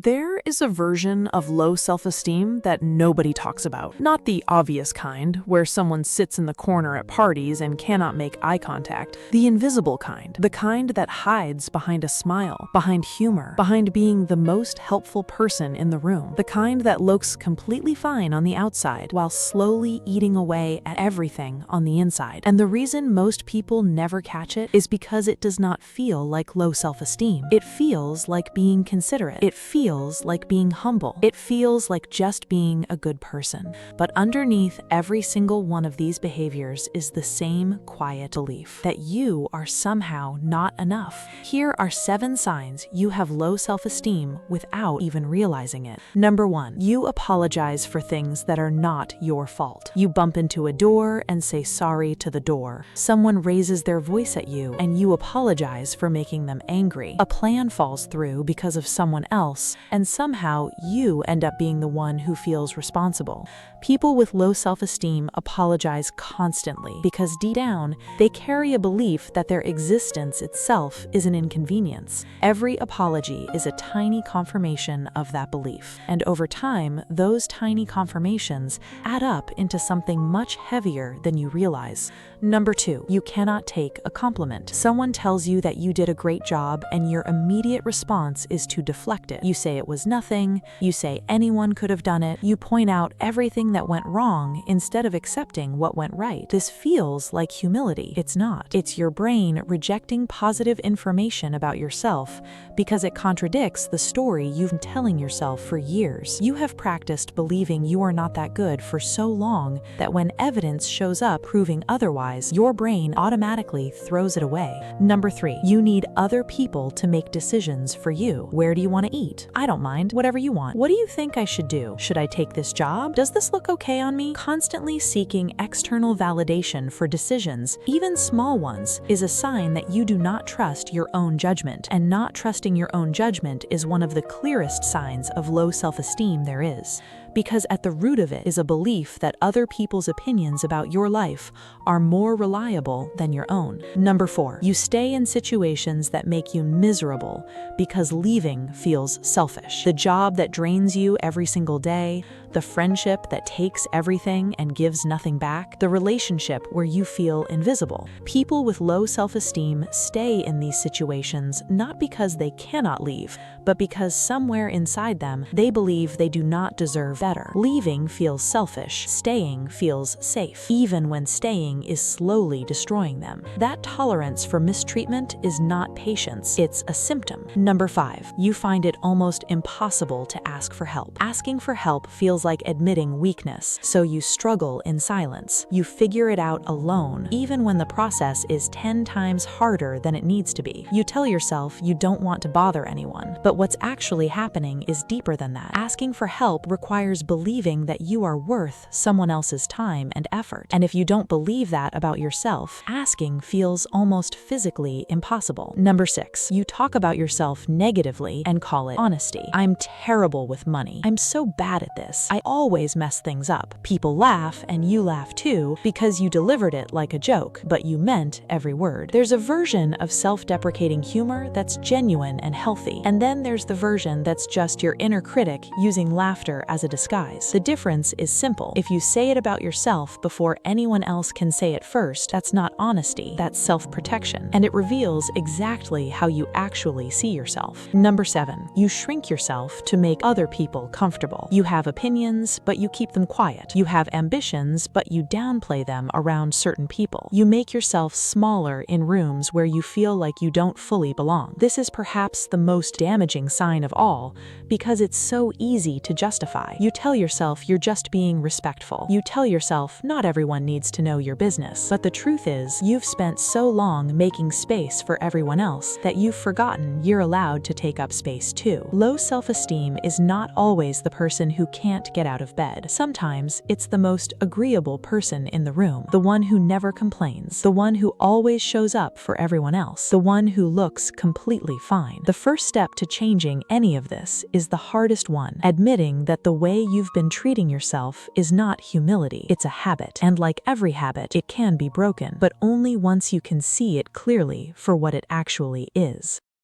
There is a version of low self-esteem that nobody talks about. Not the obvious kind, where someone sits in the corner at parties and cannot make eye contact. The invisible kind. The kind that hides behind a smile, behind humor, behind being the most helpful person in the room. The kind that looks completely fine on the outside, while slowly eating away at everything on the inside. And the reason most people never catch it is because it does not feel like low self-esteem. It feels like being considerate. It feels like being humble. It feels like just being a good person. But underneath every single one of these behaviors is the same quiet belief that you are somehow not enough. Here are 7 signs you have low self-esteem without even realizing it. Number 1, you apologize for things that are not your fault. You bump into a door and say sorry to the door. Someone raises their voice at you and you apologize for making them angry. A plan falls through because of someone else, and somehow you end up being the one who feels responsible. People with low self-esteem apologize constantly because deep down, they carry a belief that their existence itself is an inconvenience. Every apology is a tiny confirmation of that belief, and over time, those tiny confirmations add up into something much heavier than you realize. Number 2, you cannot take a compliment. Someone tells you that you did a great job, and your immediate response is to deflect it. You say it was nothing, you say anyone could have done it, you point out everything that went wrong instead of accepting what went right. This feels like humility. It's not. It's your brain rejecting positive information about yourself because it contradicts the story you've been telling yourself for years. You have practiced believing you are not that good for so long that when evidence shows up proving otherwise, your brain automatically throws it away. Number 3, you need other people to make decisions for you. Where do you want to eat? I don't mind. Whatever you want. What do you think I should do? Should I take this job? Does this look okay on me? Constantly seeking external validation for decisions, even small ones, is a sign that you do not trust your own judgment. And not trusting your own judgment is one of the clearest signs of low self-esteem there is. Because at the root of it is a belief that other people's opinions about your life are more reliable than your own. Number 4, you stay in situations that make you miserable because leaving feels selfish. The job that drains you every single day, the friendship that takes everything and gives nothing back, the relationship where you feel invisible. People with low self-esteem stay in these situations not because they cannot leave, but because somewhere inside them they believe they do not deserve better. Leaving feels selfish, staying feels safe, even when staying is slowly destroying them. That tolerance for mistreatment is not patience, it's a symptom. Number 5, you find it almost impossible to ask for help. Asking for help feels like admitting weakness, so you struggle in silence. You figure it out alone, even when the process is 10 times harder than it needs to be. You tell yourself you don't want to bother anyone, but what's actually happening is deeper than that. Asking for help requires believing that you are worth someone else's time and effort. And if you don't believe that about yourself, asking feels almost physically impossible. Number 6, you talk about yourself negatively and call it honesty. I'm terrible with money. I'm so bad at this. I always mess things up. People laugh and you laugh too because you delivered it like a joke, but you meant every word. There's a version of self-deprecating humor that's genuine and healthy, and then there's the version that's just your inner critic using laughter as a disguise. The difference is simple. If you say it about yourself before anyone else can say it first, that's not honesty, that's self-protection, and it reveals exactly how you actually see yourself. Number 7, you shrink yourself to make other people comfortable. You have opinions, but you keep them quiet. You have ambitions, but you downplay them around certain people. You make yourself smaller in rooms where you feel like you don't fully belong. This is perhaps the most damaging sign of all, because it's so easy to justify. You tell yourself you're just being respectful. You tell yourself not everyone needs to know your business. But the truth is, you've spent so long making space for everyone else that you've forgotten you're allowed to take up space too. Low self-esteem is not always the person who can't get out of bed. Sometimes it's the most agreeable person in the room, the one who never complains, the one who always shows up for everyone else, the one who looks completely fine. The first step to changing any of this is the hardest one, admitting that the way you've been treating yourself is not humility, it's a habit. And like every habit, it can be broken, but only once you can see it clearly for what it actually is.